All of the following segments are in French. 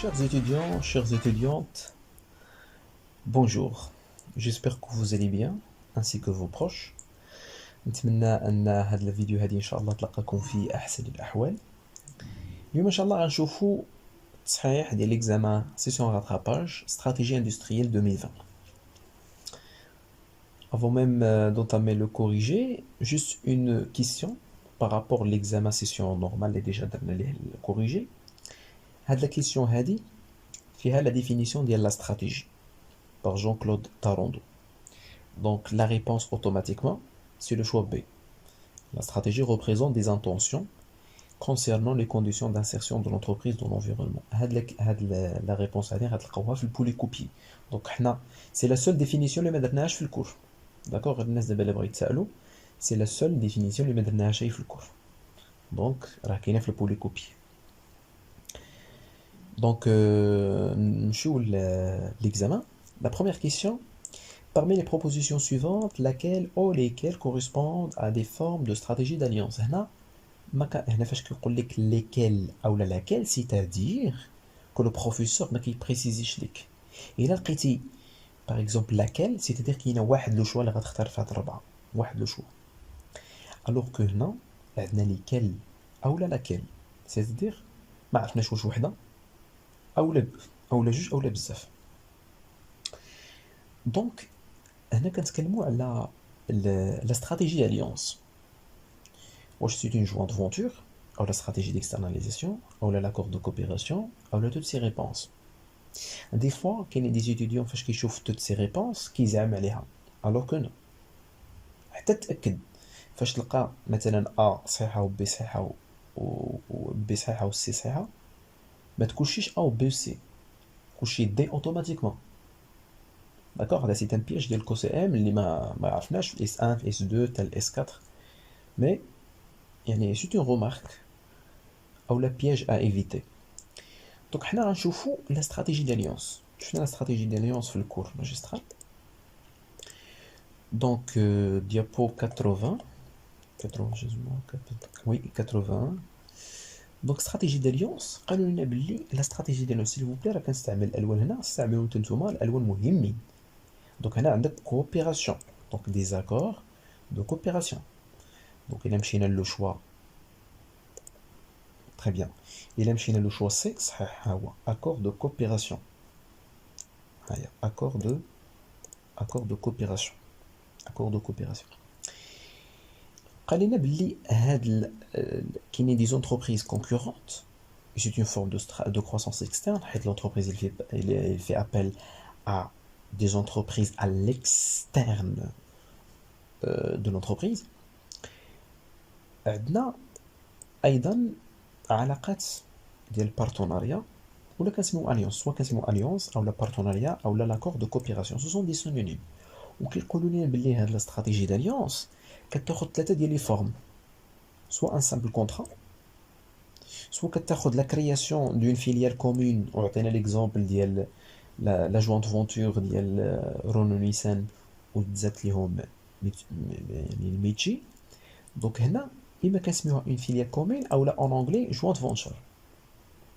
Chers étudiants, chères étudiantes, bonjour. J'espère que vous allez bien, ainsi que vos proches. نتمنى أن هذا الفيديو هذه إن شاء الله تلقاكم في أحسن الأحوال. اليوم إن شاء الله غنشوفوا التصحيح ديال l'examen session rattrapage stratégie industrielle 2020. Avant même d'entamer le corrigé, juste une question par rapport à l'examen session normale اللي déjà درنا ليه الcorrigé. هاد la question هذه فيها la définition ديال la stratégie par Jean-Claude Tarandeau. Donc la réponse automatiquement, c'est le choix B. La stratégie représente des intentions concernant les conditions d'insertion de l'entreprise dans l'environnement. La réponse à dire في البوليكوبي. Donc c'est la seule définition اللي ما درناهاش في الكور. D'accord, الناس دابا اللي بغاو يتسالوا, c'est la seule définition اللي ما درناهاش في الكور. Donc راه كاينه في البوليكوبي. Donc نمشيو l'examen. La première question, parmi les propositions suivantes, laquelle ou lesquelles correspondent à des formes de stratégie d'alliance. هنا فاش كيقول لك lesquelles او laquelle, c'est-à-dire que le professeur ما كيبريسيزيش لك. الا لقيتي par exemple laquelle, c'est-à-dire كاينه واحد لو شوا اللي غتختار في هاد الربعه, واحد لو شوا. alors que هنا عندنا lesquelles او laquelle, c'est-à-dire ما عرفناش واش وحده او جوج او بزاف. دونك هنا كنتكلموا على la stratégie d'alliance. واش c'est une jointe venture ou la stratégie d'externalisation ou l'accord de coopération ou toutes ces réponses. Des fois كاين des étudiants فاش كيشوف toutes ces réponses كيزعم عليها alors que non. حتى تاكد فاش تلقى مثلا A صحيحه و B صحيحه و B صحيحه و C صحيحه, ما تكلشيش A و B و C, كلشي D automatiquement. D'accord, là c'est un piège ديال الكوسي اللي ما عرفناش في S1 في S2 تال S4, mais يعني c'est une remarque ou la piège à éviter. Donc حنا غنشوفوا la stratégie d'alliance. شفنا la stratégie d'alliance في الكور magistral. Donc diapo 80 oui 80. Donc stratégie d'alliance قالوا لنا باللي la stratégie d'alliance s'il vous plaît راه كنستعمل الالوان هنا, استعملوا نتوما الالوان مهمين. Donc هنا عندك coopération, donc des accords de coopération. Donc il a مشينا le choix. Très bien. Il a مشينا le choix C, صحيح ها هو accord de coopération. هيا accord de coopération. Accord de coopération. قال لنا باللي هاد كاينين des entreprises concurrentes. C'est une forme de croissance externe. حيت l'entreprise il fait appel à des entreprises à l'externe de l'entreprise. عندنا ايضا علاقات ديال البارتناريا ولا كنسميو اليونس, سواء كنسميو اليونس او لا بارتناريا او لا لاكور دو كوبيراسيون. سو سون دي سينونيم. وكيقولوا لنا بلي هاد لا استراتيجي داليونس كتاخذ ثلاثه ديال لي فورم, سواء ان سامبل كونترا, سواء كتاخذ لا كرياسيون دون فيليال كومون, وعطينا ليكزامبل ديال لا جوانت فونتور ديال رونو نيسان وتزات ليهم يعني الميتشي. دونك هنا إما كنسميوها une filiale commune أو لا en anglais joint venture.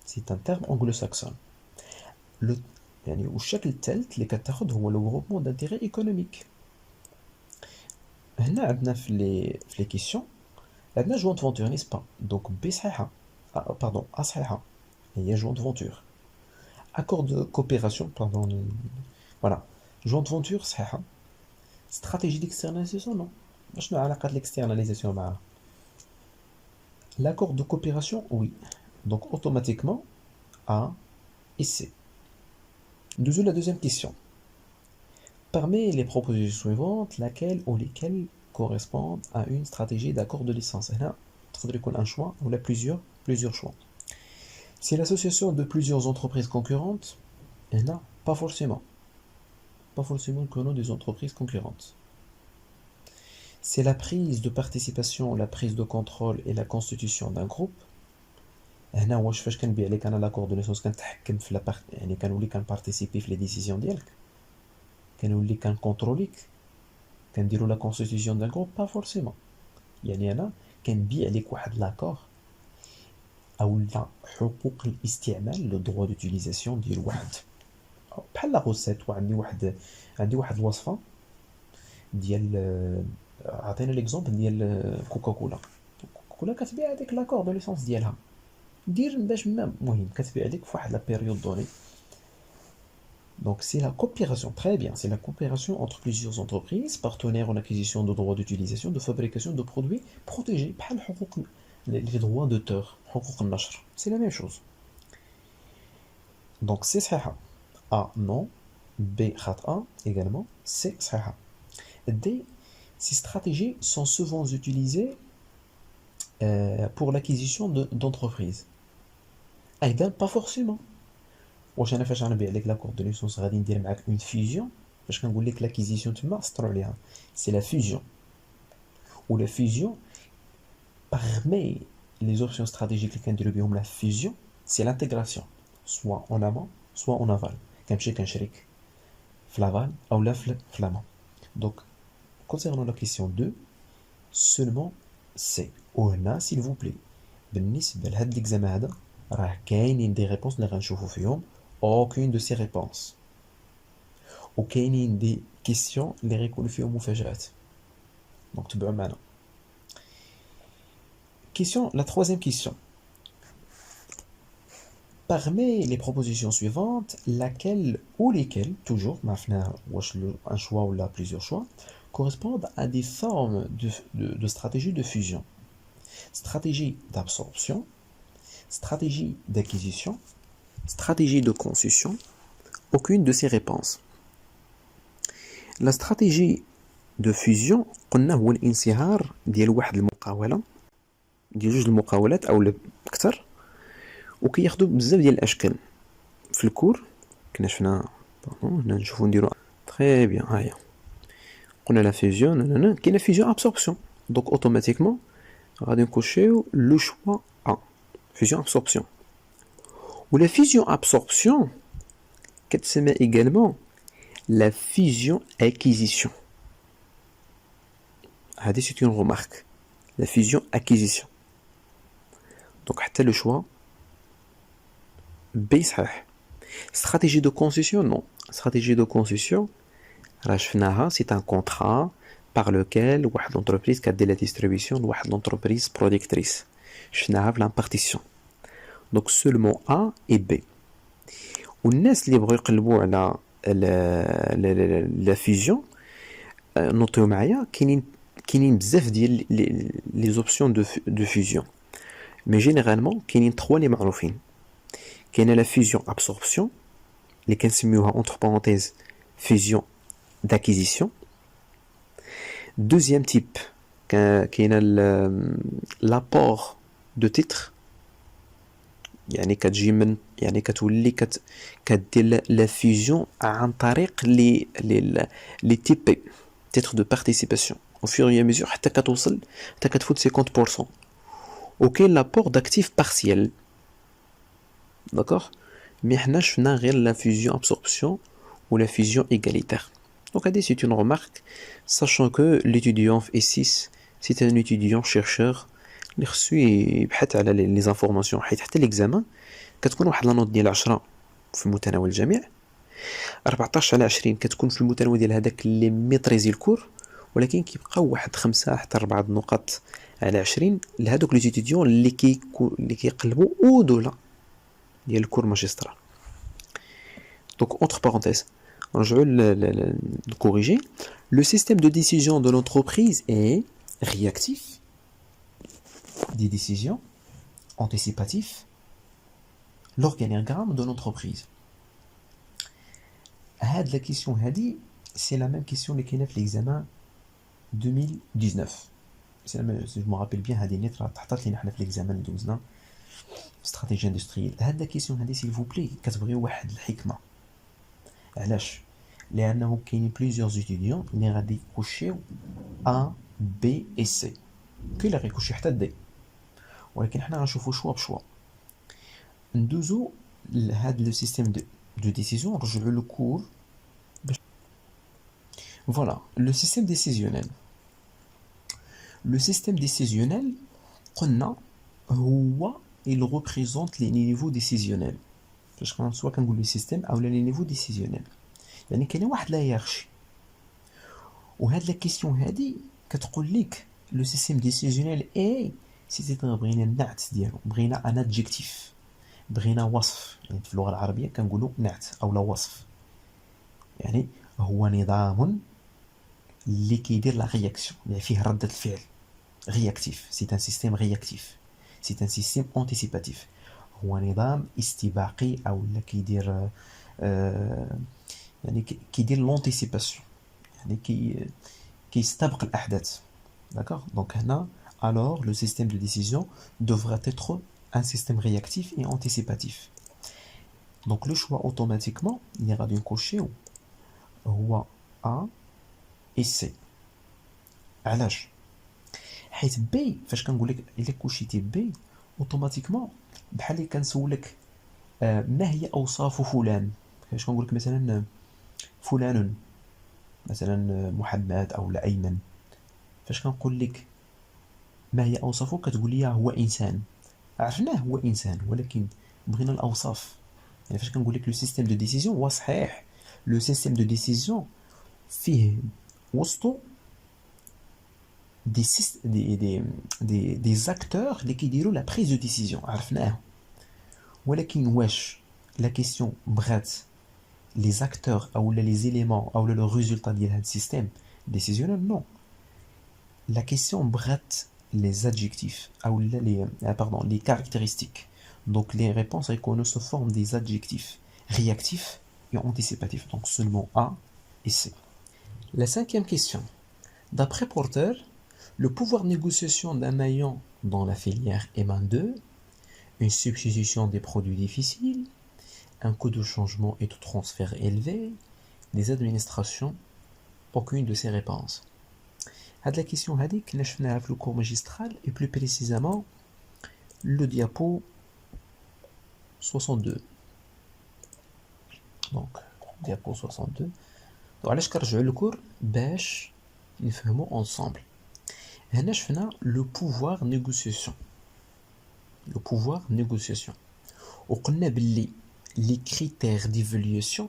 C'est un terme anglo-saxon. يعني والشكل الثالث اللي كتاخذ هو le groupement d'intérêt économique. هنا عندنا في les questions عندنا joint venture, n'est-ce pas? Donc B صحيحة, pardon A صحيحة, هي joint venture. Accord de coopération, pardon, voilà, joint venture صحيحة. Stratégie d'externalisation, non. شنو علاقة l'externalisation معها؟ L'accord de coopération, oui. Donc automatiquement A et C. Nous la deuxième question. Parmi les propositions suivantes, laquelle ou lesquelles correspondent à une stratégie d'accord de licence? Là, il faudrait qu'on ait un choix ou là plusieurs choix. C'est l'association de plusieurs entreprises concurrentes? Là, pas forcément. Pas forcément que nous des entreprises concurrentes. C'est la prise de participation, la prise de contrôle et la constitution d'un groupe. هنا واش فاش كنبيع لك انا لاكور دو ليسونس كنتحكم في لا يعني كنولي كنبارتيسيبي في لي ديسيزيون ديالك, كنولي كنكونتروليك, كنديرو لا كونستيتيسيون دان جروب. با فورسيمون. يعني انا كنبيع لك واحد لاكور او لا حقوق الاستعمال لو droit d'utilisation ديال واحد بحال لا غوسيت. عندي واحد الوصفه ديال عطينا ليكزومبل ديال كوكاكولا. كوكاكولا كتبيع هذيك لاكور دو ليسونس ديالها دير باش مهم كتبيع لك في واحد لا بيريود دوني. Donc c'est la coopération, très bien, c'est la coopération entre plusieurs entreprises partenaires en acquisition de droits d'utilisation, de fabrication de produits protégés, بحال حقوق les droits d'auteur, حقوق النشر, c'est la même chose. Donc c'est صحيحة. A non, B خاطئة également, C صحيحة. D, ces stratégies sont souvent utilisées pour l'acquisition d'entreprises. أيضا pas forcément. واش انا فاش غنبيع لك لاكور دو ليسونس غادي ندير معاك اون فيزيون؟ فاش كنقول لك لاكيزيسيون تما سطروا عليها سي لا فيزيون. و لا فيزيون parmi les options stratégiques اللي كنديرو بهم لا فيزيون سي لانتيغراسيون سوا اون امون سوا اون افال. كنمشي كنشريك في لافال او لا في لامون. دونك concernant la question 2 seulement c'est وهنا s'il vous plaît بالنسبه لهاد ليكزامان هذا راه كاينين دي ريبونس اللي غنشوفو فيهم aucune de ces réponses وكاينين دي كيسيون اللي غيكونوا فيهم مفاجآت. دونك تبعوا معنا. Question, la troisième question. Parmi les propositions suivantes, laquelle ou lesquelles, toujours, un choix ou là plusieurs choix, correspondent à des formes de stratégie de fusion? Stratégie d'absorption, stratégie d'acquisition, stratégie de concession, aucune de ces réponses. La stratégie de fusion قلنا هو الانصهار ديال واحد المقاولة ديال جوج المقاولات او اكثر وكياخذوا بزاف ديال الاشكال. في الكور كنا شفنا هنا نشوفوا نديروا تري بيان. ها هي قلنا لا فيزيون كاينه فيزيون ابسوربسيون. دونك اوتوماتيكمون غادي نكوشيو لو شوا ا فيزيون ابسوربسيون. ولا فيزيون ابسوربسيون كتسمى également la fusion acquisition. هذه c'est une remarque. La fusion acquisition. Donc حتى le choix B صحيح. Stratégie de concession non. Stratégie de concession راه شفناها c'est un contrat par lequel واحد l'entreprise كدير la distribution لواحد l'entreprise productrice. شفناها في l'impartition. Donc seulement A et B. والناس اللي بغاو يقلبوا على la fusion نوطيو معايا كاينين بزاف ديال لي زوبسيون دو فيزيون مي جينيرالمون كاينين 3 اللي معروفين. كاينه لا فيزيون ابسوربسيون اللي كنسميوها اونتر بارونتيز فيزيون داكيزيسيون. دوزيام تيب كاينه لابور دو تيتر يعني كتجي من يعني كتولي كدير لا فيزيون عن طريق لي تيب تيتر دو بارتيسيباسيون au fur et à mesure حتى كتوصل حتى كتفوت 50%. وكاين لابور داكتيف بارسيال داكوغ مي حنا شفنا غير لا فيزيون ابسوربسيون ولا فيزيون ايغاليتير. دونك هادي سي اون ريمارك sachant que l'étudiant في E6 c'est un étudiant chercheur اللي خصو يبحث على لي زانفورماسيون حيت حتى ليكزامان كتكون واحد لا نوت ديال 10 في متناول الجميع 14 على 20 كتكون في المتناول ديال هذاك اللي ميطريزي الكور ولكن كيبقاو واحد 5 حتى 4 النقط على 20 لهذوك لي ستوديون اللي كيقلبوا او دولا ديال الكور ماجسترال. دونك اونتر بارونتيز نرجعوا نكوريجي. لو سيستيم دو ديسيجن دو لونتربريز اي رياكتيف دي ديسيجن anticipatif l'organigramme de l'entreprise. هاد لا كيسيون هادي سي لا ميم كيسيون اللي كاينه في ليكزامان 2019. سي لا ميم جو مو رابيل بيان هادي نيت راه تحطات لينا حنا في ليكزامان اللي دوزنا استراتيجي اندستريال. هاد لا كيسيون هادي سيل فو بلي كتبغيو واحد الحكمه. علاش؟ لانه كاينين بليزيور ستوديون اللي غادي يكوشيو ا بي اي سي كاين اللي غيكوشي حتى دي ولكن حنا غنشوفو شوا بشوا. ندوزو لهاد لو سيستيم دو ديسيزيون نرجعو لو كور. Voilà, le système décisionnel. Le système décisionnel قلنا هو il représente les niveaux décisionnels. باش سواء كنقولوا système ou les niveaux décisionnels. يعني كاين واحد لا هيرارشي. وهاد لا كيسيون هادي كتقول لك لو سيستيم ديسيزيونيل اي سي بغينا النعت ديالو، بغينا ان ادجيكتيف، بغينا وصف، يعني في اللغه العربيه كنقولوا نعت او لا وصف. يعني هو نظام اللي كيدير لا رياكسيون، يعني فيه ردة الفعل رياكتيف. سي ان سيستيم رياكتيف، سي ان سيستيم انتيسيباتيف. هو نظام استباقي او لا كيدير يعني كيدير لونتيسيباسيون، يعني كيستبق الاحداث. D'accord? Donc هنا alors le système de décision devra être un système réactif et anticipatif. Donc le choix automatiquement il ira d'un cocher هو A et C. علاش؟ حيت B فاش كنقول لك الا كوشيتي B اوتوماتيكمون بحال اللي كنسولك ما هي اوصاف فلان. فاش كنقول لك مثلا فلان مثلا محمد او لا ايمن، فاش كنقول لك ما هي اوصافه كتقول لي هو انسان. عرفناه هو انسان ولكن بغينا الاوصاف. يعني فاش كنقول لك لو سيستيم دو ديسيزيون هو صحيح لو سيستيم دو ديسيزيون فيه وسطو دي زاكتور اللي كيديروا لا بريز دو ديسيزيون، عرفناه. ولكن واش لا كيسيون بغات لي زاكتور او لي زيليمون او لو ريزولطا ديال هاد السيستيم ديسيزيونيل؟ نو. La question brat les adjectifs, ou les caractéristiques. Donc les réponses reconnues se forment des adjectifs réactifs et anticipatifs. Donc seulement A et C. La cinquième question. D'après Porter, le pouvoir de négociation d'un maillon dans la filière émane de une substitution des produits difficiles, un coût de changement et de transfert élevé, des administrations. Aucune de ces réponses. هاد la question هادي كنا شفناها في الكور ماجسترال et plus précisément le diapo 62. donc diapo 62. وعلاش كنرجعوا للكور؟ باش نفهموا ensemble. هنا شفنا le pouvoir négociation. le pouvoir négociation وقلنا باللي les critères d'évaluation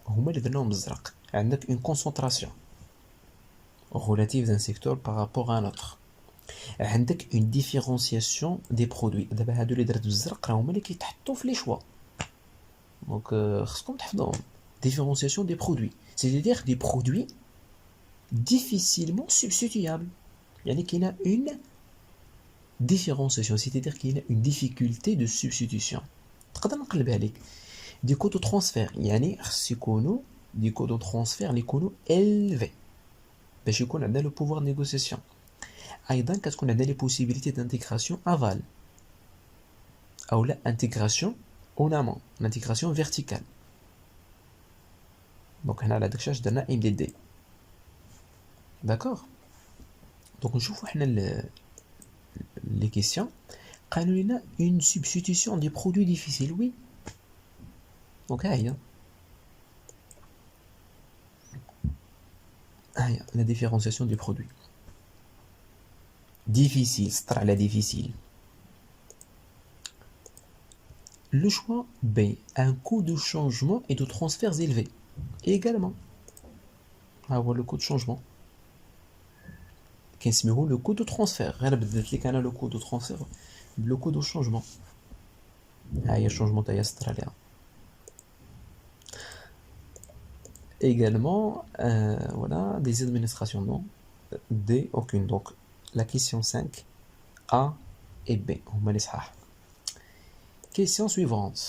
هما اللي درناهم بالزرق. عندك une concentration relative d'un secteur par rapport à un autre. عندك une différenciation des produits. دابا هادو اللي درت بالزرق راهما اللي كيتحطوا في لي شوا. دونك خصكم تحفظوهم. différenciation des produits, c'est-à-dire des produits difficilement substituables. يعني كاينه une différenciation, c'est-à-dire qu'il y a une difficulté de substitution. تقدر نقلبها لك دي كو دو ترانسفير، يعني خص يكونوا دي كو دو ترانسفير اللي يكونوا élevés باش يكون عندنا لو بوفوار نيغوسياسيون. ايضا كتكون عندنا لي بوسيبيليتي دانتيغراسيون افال او لا انتيغراسيون اون امون، الانتيغراسيون فيرتيكال. دونك هنا على داكشي اش درنا ام دي دي. داكوغ. دونك نشوفوا حنا لي كيسيون. قالوا لنا une substitution des produits difficiles. oui. دونك ها هي la différenciation des produits. Difficile, c'est très difficile. Le choix B, un coût de changement et de transferts élevé. Également, avoir le coût de changement. Qu'est-ce que le coût de transfert? Le coût de transfert, le coût de changement. Il y a changement de australien. Également, voilà, des administrations, non. D, aucune. Donc, la question 5, A et B. Question suivante.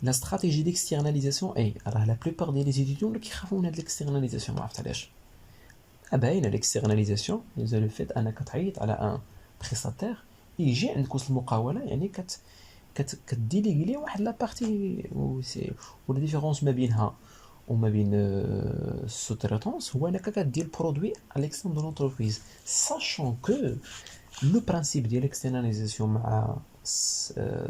La stratégie d'externalisation est. Alors, la plupart des étudiants qui font de l'externalisation, l'externalisation, ils ont le fait à un prestataire, il y a une course المقاولة يعني كتديليغي واحد لا بارتي ولا ديفيرونس ما بينها وما بين sous-traitance هو انك كدير البرودوي à l'extérieur de l'entreprise, sachant que le principe de l'externalisation مع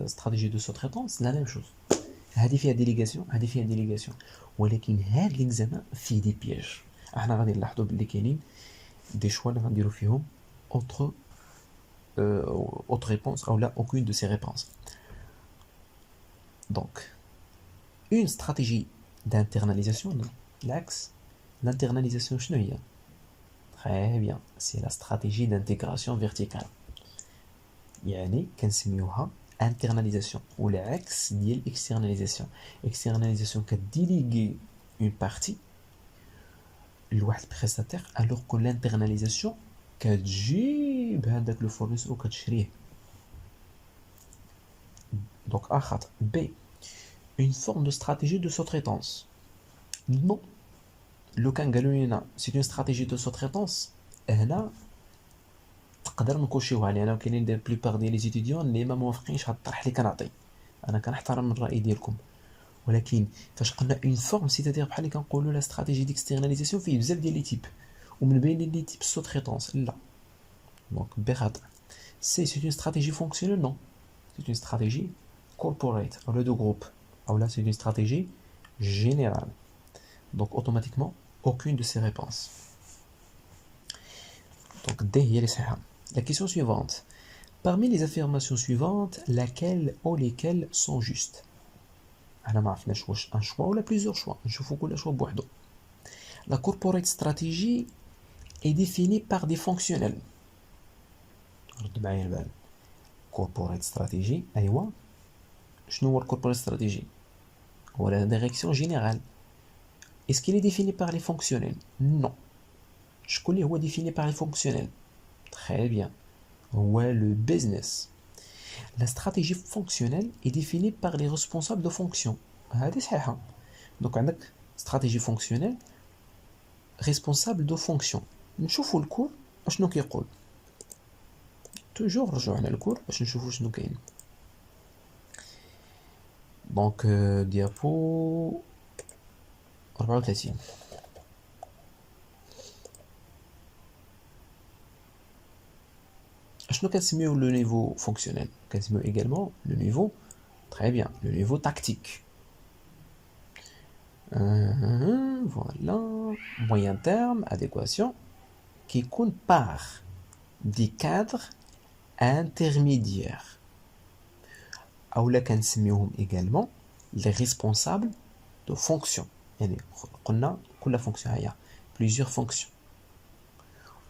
stratégie de sous-traitance c'est la même chose. هذه فيها ديليغاسيون هذه فيها ديليغاسيون، ولكن هاد ليكزامان فيه دي بياج. احنا غادي نلاحظوا بلي كاينين دي شوا اللي غنديروا فيهم entre autre réponse ou là aucune de ces réponses. Donc une stratégie d'internalisation, non, l'axe l'internalisation شنو هي؟ Très bien, c'est la stratégie d'intégration verticale. يعني كنسميوها internalisation ou l'axe ديال externalisation. Externalisation كديليغي une partie لواحد prestataire alors que l'internalisation كتجيب هذاك لو فورنيسور وكتشريه. Donc A خطأ. B, une forme de stratégie de sous-traitance. Non. لو كان قالوا لنا c'est une stratégie de sous-traitance هنا تقدر نكوشيوها لي انا وكاينين دي بلوبار ديال لي زيتيديون اللي ما موافقينش هاد الطرح اللي كنعطي. انا كنحترم الراي ديالكم ولكن فاش قلنا اون فورم سيتادير بحال اللي كنقولوا لا استراتيجي ديكسترناليزاسيون فيه بزاف ديال لي تيب ومن بين لي تيب سو تريتونس لا. دونك بي خطا. سي اون استراتيجي فونكسيونيل نو سي اون استراتيجي corporate ou de groupe ou là c'est une stratégie générale. Donc automatiquement aucune de ces réponses. Donc D هي اللي صحيحة. La question suivante. Parmi les affirmations suivantes, laquelle ou lesquelles sont justes? أنا ما عرفناش واش un choix ولا plusieurs choix. نشوفوا كل choix بوحدو. La corporate strategy est définie par des fonctionnels. رد معايا البال. Corporate strategy أيوا. شنو هو الcorporate strategy? هو la direction générale. Est-ce qu'il est défini par les fonctionnels? Non. شكون اللي هو défini par les fonctionnels? Très bien. هو le business. La stratégie fonctionnelle est définie par les responsables de fonction. هذه صحيحة. Donc عندك stratégie fonctionnelle responsable de fonction. نشوفوا الكور شنو كيقول. toujours نرجعوا على الكور باش نشوفوا شنو كاين. Donc diapo 34. شنو كنسميو le niveau fonctionnel? كنسميو également le niveau, très bien, le niveau tactique. Voilà, moyen terme, adéquation, qui compte par des cadres intermédiaires. أولا كنسميوهم également les responsables de fonction. يعني قلنا كل fonction هي plusieurs fonctions.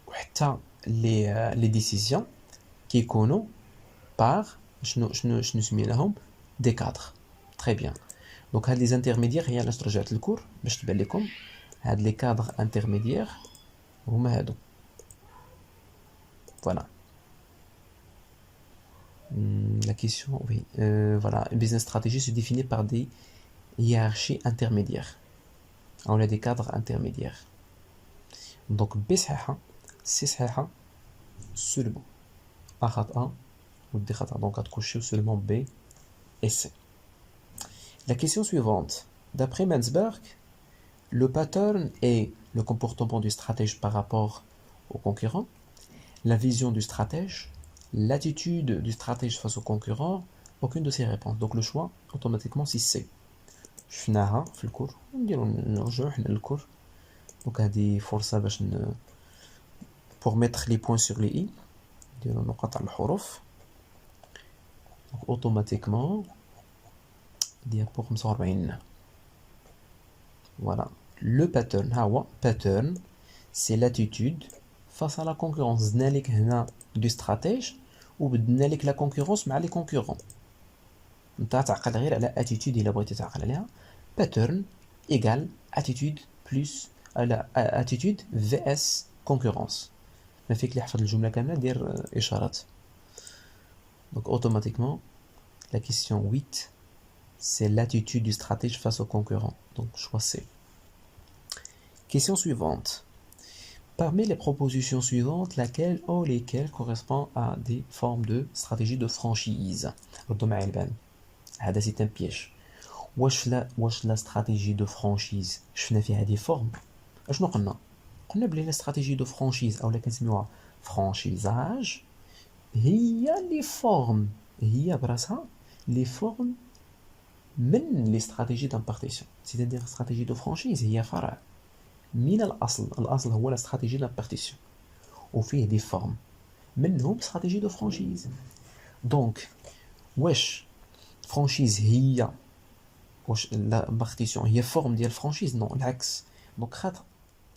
وحتى les décisions كيكونوا par شنو سميناهم des cadres. Très bien. Donc هاد les intermédiaires هي علاش رجعت للكور باش تبان لكم هاد les cadres intermédiaires هما هادو. Voilà. La question, oui. Voilà, une business stratégie se définit par des hiérarchies intermédiaires. On a des cadres intermédiaires. Donc B صحيحة, C صحيحة, seulement. A خطأ ou D خطأ. Donc à coucher seulement B et C. La question suivante. D'après Mansberg, le pattern est le comportement du stratège par rapport au concurrent, la vision du stratège, l'attitude du stratège face au concurrent, aucune de ces réponses. Donc le choix, automatiquement, c'est C. شفناها في الكور نديرو نرجعو حنا للكور. دونك هادي فرصة باش pour mettre les points sur les i نديرو نقاط على الحروف. Donc automatiquement diapo 45. Voilà. Le pattern ها هو pattern c'est l'attitude face à la concurrence. زدنا لك هنا du stratège وبدلنا لك la concurrence مع les concurrents. نتا تعقل غير على attitude إلا بغيتي تعقل عليها. pattern égale attitude plus على attitude vs concurrence. ما فيك اللي يحفظ الجملة كاملة دير إشارات. Donc automatiquement la question 8 c'est l'attitude du stratège face au concurrent. Donc choix C. Question suivante. Parmi les propositions suivantes, laquelle ou lesquelles correspond à des formes de stratégie de franchise? ردوا معايا البال. هذا c'est un piège. واش لا stratégie de franchise شفنا فيها دي فورم؟ اشنو قلنا بلي لا stratégie de franchise او لا كنسميوها franchisage هي لي فورم هي براسها لي فورم من لي stratégies d'impartition. c'est-à-dire stratégie de franchise هي فرع من الأصل هو la stratégie d'impartition وفيه دي فورم. منهم stratégie de franchise. Donc واش franchise هي واش la partition هي forme ديال franchise؟ non العكس. donc خطأ.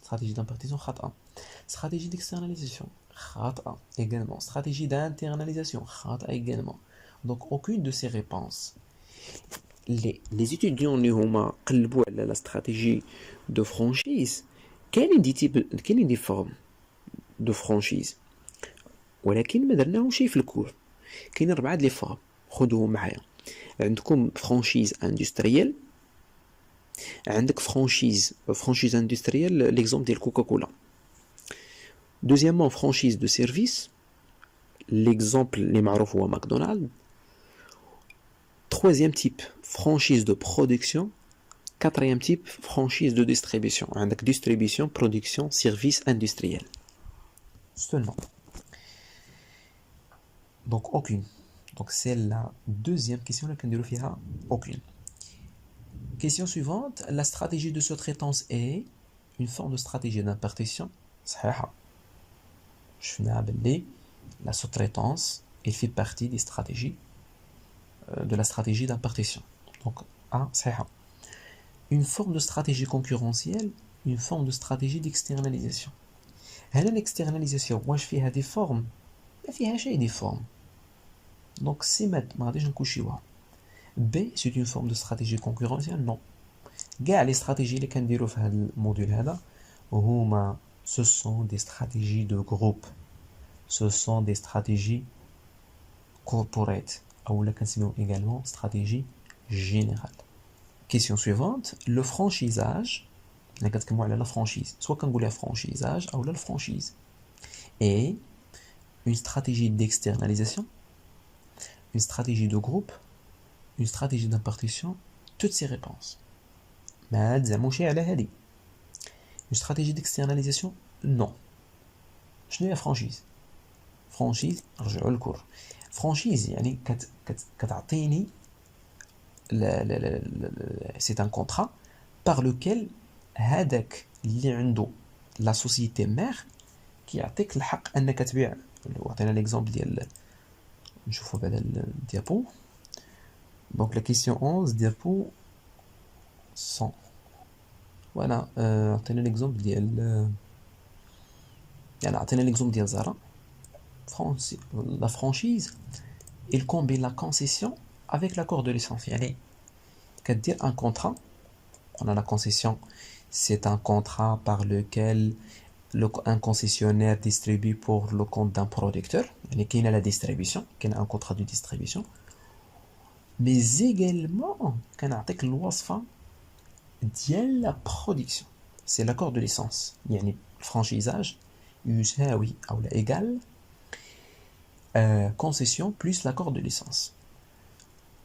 stratégie d'impartition خطأ. stratégie d'externalisation خطأ également. stratégie d'internalisation خطأ également. donc aucune de ces réponses. les étudiants اللي هما قلبوا على la stratégie de franchise كاينين دي formes de franchise ولكن ما درناهم شيء في الكور. كاينين 4 لي فورم خذوهم معايا. عندكم فرانشيز اندستريال، عندك فرانشيز اندستريال ليكزومبل ديال كوكاكولا. دوزيامون فرانشيز دو سيرفيس، ليكزومبل اللي معروف هو ماكدونالد. troisième type franchise de production. quatrième type franchise de distribution. عندك distribution, production, service industriel. Seulement. Donc aucune. Donc c'est la deuxième question laquelle nous fera aucune. Question suivante, la stratégie de sous-traitance est une forme de stratégie d'impartition. صحيحة. شفنا باللي la sous-traitance elle fait partie des stratégies de la stratégie d'impartition. Donc A صحيحة. Une forme de stratégie concurrentielle, une forme de stratégie d'externalisation. هنا l'externalisation واش فيها des formes؟ ما فيها شيء des formes. Donc c'est ما غاديش نكوشيوها. B c'est une forme de stratégie concurrentielle. non. كاع les stratégies اللي كنديرو في هذا الموديل هذا هما ce sont des stratégies de groupe. Ce sont des stratégies corporate ou la كنسميو également stratégie générale. Question suivante, le franchisage, la كنتكلموا على la franchise, soit كنقولها franchisage ou la franchise, et une stratégie d'externalisation, une stratégie de groupe, une stratégie d'impartition, toutes ces réponses. ما تزعموش على هذه. Une stratégie d'externalisation, non. شنو هي franchise؟ franchise رجعوا للكور. franchise يعني كتعطيني c'est un contrat par lequel هذاك اللي عنده la société mère كيعطيك الحق انك تبيع. وعطينا ليكزامبل ديال نشوفوا بعدا الديابو. donc la question 11 diapo 100. voilà عطينا ليكزامبل ديال يعني عطينا ليكزامبل ديال زارا. la franchise il combine la concession avec l'accord de licence. يعني كدير un contrat. on a la concession, c'est un contrat par lequel un concessionnaire distribue pour le compte d'un producteur. يعني كاينه la distribution, كاين un contrat de distribution. mais également كنعطيك الوصفه ديال la production, c'est l'accord de licence. يعني الفرانشيزاج يساوي او لا égal concession plus l'accord de licence.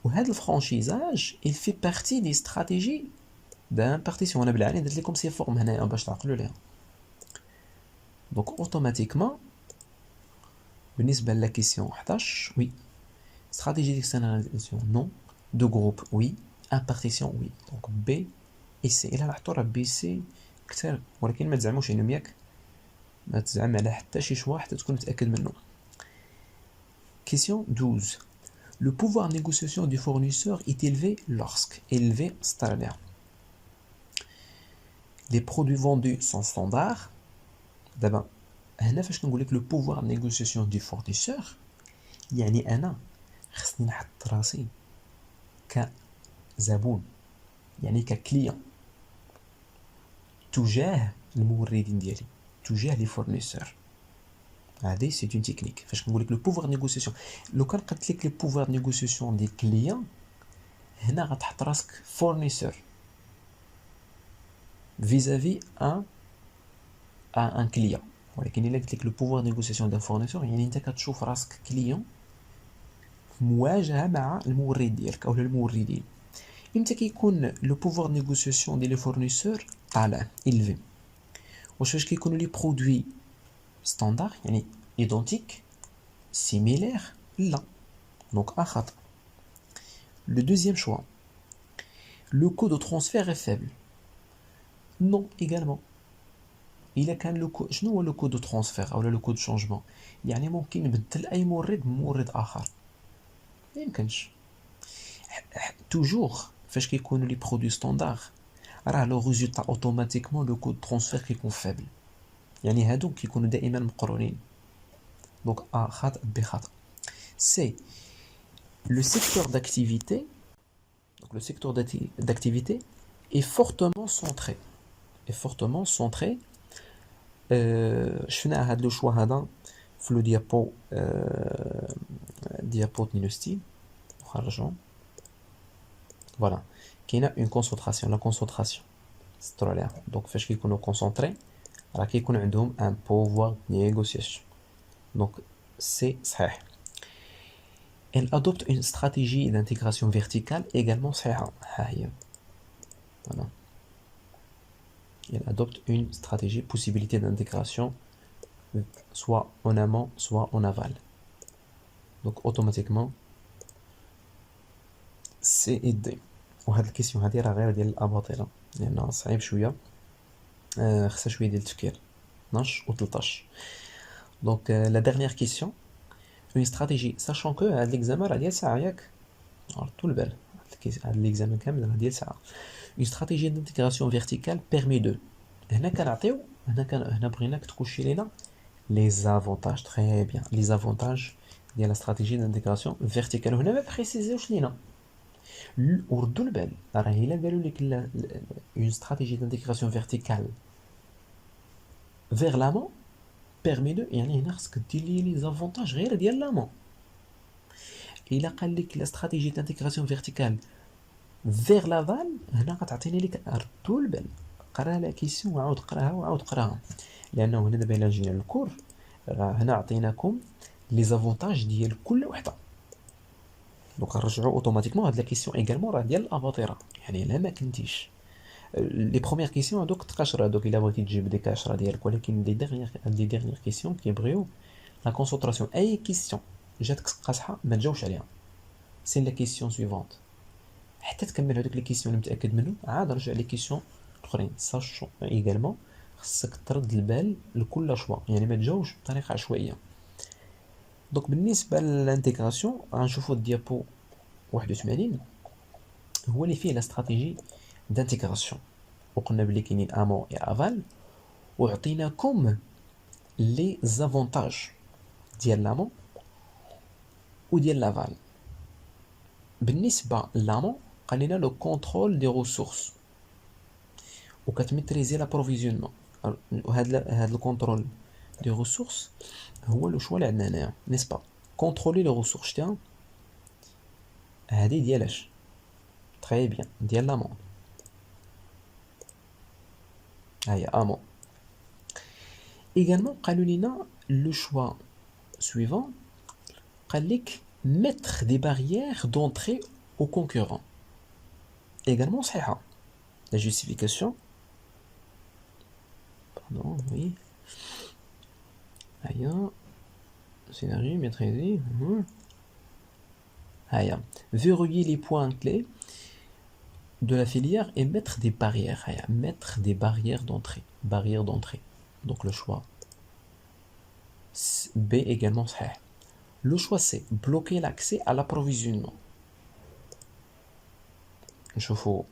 وهذا الفرانشيزاج il fait partie des stratégies d'impartition. انا بالعاني درت لكم سي فورم هنايا باش تعقلوا ليها. donc automatiquement بالنسبه لا question 11 oui, stratégie d'externalisation non, de groupe oui, impartition oui. donc B et C. الا لاحظتوا راه B C كثر ولكن ما تزعموش انهم ياك ما تزعم على حتى شي شوا حتى تكون متاكد منه. question 12. Le pouvoir de négociation du fournisseur est élevé lorsque élevé c'est-à-dire les produits vendus sont standards. دابا هنا فاش كنقول لك le pouvoir de négociation du fournisseur يعني انا خصني نحط راسي كزبون يعني ككليون تجاه الموردين ديالي تجاه لي فورنيسور. هذه سي اون تكنيك فاش كنقول لك لو بوفوار نيغوسياسيون. لو كان قلت لك لي بوفوار نيغوسياسيون دي كليون هنا غتحط راسك فورنيسور فيزافي ان كليون. ولكن الا قلت لك لو بوفوار نيغوسياسيون دان فورنيسور يعني انت كتشوف راسك كليون في مواجهه مع المورد ديالك او الموردين. امتى كيكون لو بوفوار نيغوسياسيون ديال لي فورنيسور طالع إلفي؟ واش فاش كيكونوا لي برودوي ستاندار يعني identique similaire là. donc un خطأ. le deuxième choix, le coût de transfert est faible. non également. الا كان شنو هو لو كود دو ترانسفير او لو كود دو شونجمون؟ يعني ممكن نبدل اي مورد بمورد اخر، ما يمكنش. توجور فاش كيكونوا لي برودوي ستاندار راه لو ريزولتا اوتوماتيكمون لو كود ترانسفير كيكون فابل، يعني هادو كيكونوا دائما مقرونين. دونك ا خطأ ب خطأ. سي le secteur d'activité, donc le secteur d'activité est fortement centré, est fortement centré. شفنا هاد لو شوا هذا في لو ديابو ديابو 62 نخرجو. فوالا كاينه اون كونسونطراسيون، لا كونسونطراسيون سطروا عليها. دونك فاش كيكونوا كونسونطري راه كيكون عندهم ان بوفوار نيغوسياسيون. دونك سي صحيح. Elle adopte une stratégie d'intégration verticale également صحيحة. ها هي. Voilà. Elle adopte une stratégie, possibilité d'intégration soit en amont, soit en aval. Donc automatiquement c'est aidé. وهاد الكيسيون هادي راه غير ديال الاباطره لان صعيب شويه، خصها شويه ديال التفكير. 12 و 13. دونك لا ديرنيير كيسيون une stratégie sachant que هاد l'examen راه ديال ساعه ياك طول بال هاد l'examen كامل راه ديال ساعه. une stratégie d'intégration verticale permet de هنا كنعطيو هنا بغيناك تكوشي لينا les avantages. très bien les avantages ديال la stratégie d'intégration verticale. هنا ما بريسيزيوش لينا وردوا البال راه الا قالوا لك une stratégie d'intégration verticale vers l'amont permet de يعني هنا خصك دير لي لي زافونتاج غير ديال لامون. الا قال لك لا استراتيجي d'intégration verticale vers l'aval هنا غتعطيني لك ردوا البال قرا لا كيسيون وعاود قراها وعاود قراها، لانه هنا دابا الا جينا للكور راه هنا عطيناكم لي زافونتاج ديال كل وحده. دونك نرجعوا اوتوماتيكمون هاد لا كيسيون ايغالمون راه ديال الاباطره، يعني الا ما كنتيش لي بروميير كيسيون هذوك تقاشر هذوك الا بغيتي تجيب ديك 10 ديالك، ولكن لي ديرنيير كيسيون كيبغيو لا كونسونطراسيون. اي كيسيون جاتك قاصحه ما تجاوبش عليها، سي لا كيسيون سويفونت حتى تكمل هذوك لي كيسيون اللي متاكد منهم عاد رجع لي كيسيون الاخرين. ساشون ايغالمون خصك ترد البال لكل شوا، يعني ما تجاوبش بطريقه عشوائيه. دونك بالنسبه للانتيغراسيون غنشوفوا الديابو 81 هو اللي فيه لا استراتيجي d'intégration. وقلنا بلي كاينين امون اي افال، وعطيناكم لي زافونتاج ديال لامون وديال لافال. بالنسبه لامون قال لنا لو كونترول دي ريسورس وكتميتريزي لابروفيزيونمون. هاد الكونترول دي ريسورس هو لو شوا اللي عندنا هنايا نيسبا. كونترولي لي ريسورس تاع هادي ديالاش تري بيان ديال لامون. هيا امون. également قالوا لنا لو شوا suivant قال لك mettre des barrières d'entrée aux concurrents également صحيحه. la justification pardon oui هيا scénario maîtrisé هيا verrouiller les points clés de la filière et mettre des barrières. Mettre des barrières d'entrée. Donc le choix B également صحيح. Le choix C, bloquer l'accès à l'approvisionnement. نشوفوا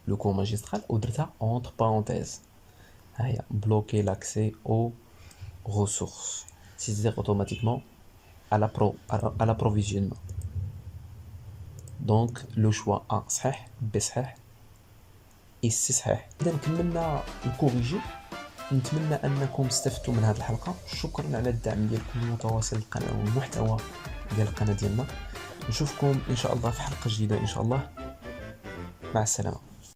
le cours magistral ودرتها entre parenthèses. bloquer l'accès aux ressources, c'est-à-dire automatiquement à l'approvisionnement. دونك لو شوا ا صحيح، بي صحيح، اي سي صحيح. اذا كملنا الكوريجي. نتمنى انكم استفدتوا من هذه الحلقه. شكرا على الدعم ديالكم المتواصل للقناه والمحتوى ديال القناه ديالنا. نشوفكم ان شاء الله في حلقه جديده ان شاء الله. مع السلامه.